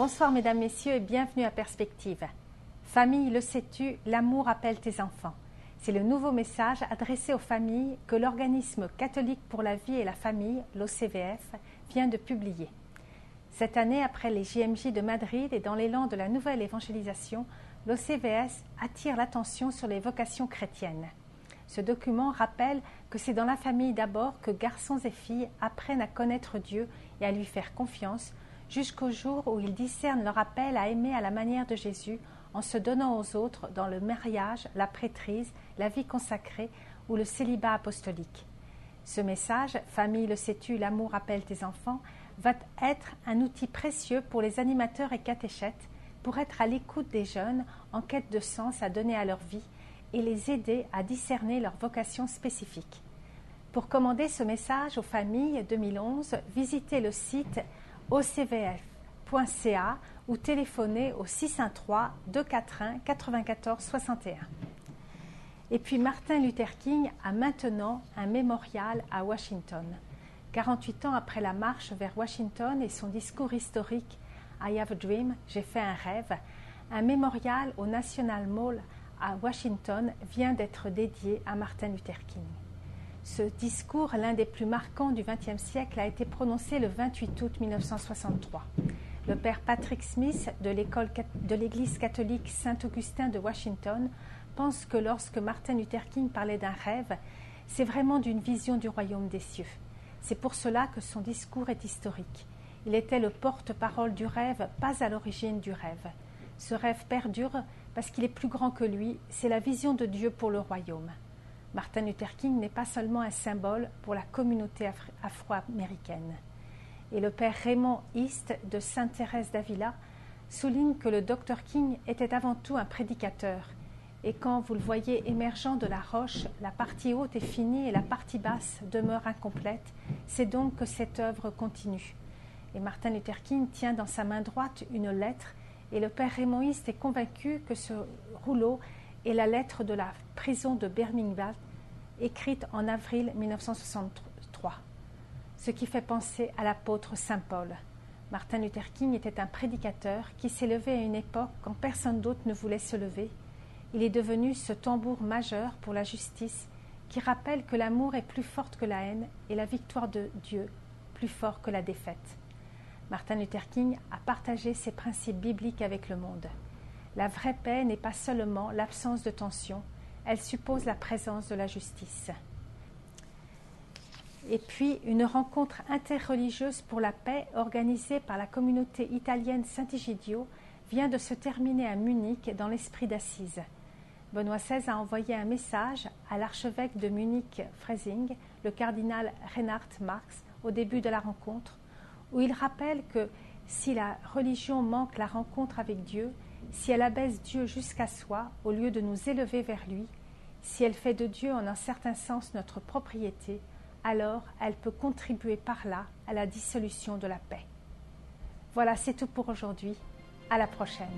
Bonsoir mesdames, messieurs et bienvenue à Perspective. Famille, le sais-tu, l'amour appelle tes enfants. C'est le nouveau message adressé aux familles que l'organisme catholique pour la vie et la famille, l'OCVF, vient de publier. Cette année, après les JMJ de Madrid et dans l'élan de la nouvelle évangélisation, l'OCVS attire l'attention sur les vocations chrétiennes. Ce document rappelle que c'est dans la famille d'abord que garçons et filles apprennent à connaître Dieu et à lui faire confiance, jusqu'au jour où ils discernent leur appel à aimer à la manière de Jésus en se donnant aux autres dans le mariage, la prêtrise, la vie consacrée ou le célibat apostolique. Ce message, « Famille, le sais-tu, l'amour appelle tes enfants », va être un outil précieux pour les animateurs et catéchètes pour être à l'écoute des jeunes en quête de sens à donner à leur vie et les aider à discerner leur vocation spécifique. Pour commander ce message aux familles 2011, visitez le site ocvf.ca ou téléphonez au 613 241 94 61. Et puis Martin Luther King a maintenant un mémorial à Washington. 48 ans après la marche vers Washington et son discours historique « I have a dream », j'ai fait un rêve, un mémorial au National Mall à Washington vient d'être dédié à Martin Luther King. Ce discours, l'un des plus marquants du XXe siècle, a été prononcé le 28 août 1963. Le père Patrick Smith de l'Église catholique Saint-Augustin de Washington pense que lorsque Martin Luther King parlait d'un rêve, c'est vraiment d'une vision du royaume des cieux. C'est pour cela que son discours est historique. Il était le porte-parole du rêve, pas à l'origine du rêve. Ce rêve perdure parce qu'il est plus grand que lui, c'est la vision de Dieu pour le royaume. Martin Luther King n'est pas seulement un symbole pour la communauté afro-américaine. Et le père Raymond East de Sainte-Thérèse d'Avila souligne que le Dr King était avant tout un prédicateur. Et quand vous le voyez émergeant de la roche, la partie haute est finie et la partie basse demeure incomplète, c'est donc que cette œuvre continue. Et Martin Luther King tient dans sa main droite une lettre et le père Raymond East est convaincu que ce rouleau est la lettre de la prison de Birmingham, écrite en avril 1963, ce qui fait penser à l'apôtre Saint Paul. Martin Luther King était un prédicateur qui s'est levé à une époque quand personne d'autre ne voulait se lever. Il est devenu ce tambour majeur pour la justice qui rappelle que l'amour est plus forte que la haine et la victoire de Dieu plus fort que la défaite. Martin Luther King a partagé ses principes bibliques avec le monde. La vraie paix n'est pas seulement l'absence de tension, elle suppose la présence de la justice. Et puis, une rencontre interreligieuse pour la paix organisée par la communauté italienne Sant'Egidio vient de se terminer à Munich dans l'esprit d'Assise. Benoît XVI a envoyé un message à l'archevêque de Munich-Freising, le cardinal Reinhard Marx, au début de la rencontre, où il rappelle que si la religion manque la rencontre avec Dieu, si elle abaisse Dieu jusqu'à soi au lieu de nous élever vers lui, si elle fait de Dieu en un certain sens notre propriété, alors elle peut contribuer par là à la dissolution de la paix. Voilà, c'est tout pour aujourd'hui. À la prochaine.